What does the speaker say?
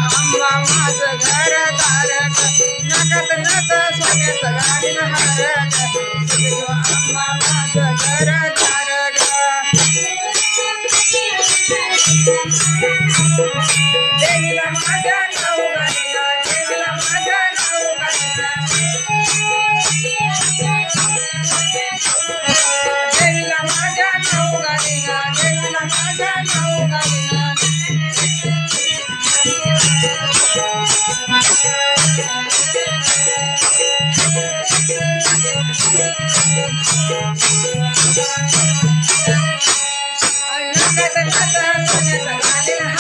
आंबा माझं घर तारक नकत नक सोन्याचं घालीन हारक आंबा माझं घर तारक देवीला माझ्या नाव घालीन देवीला माझ्या नाव घालीन देवीला माझ्या नाव घालीन देवीला माझ्या नाव घालीन नकत नक सोन्याचं घालीन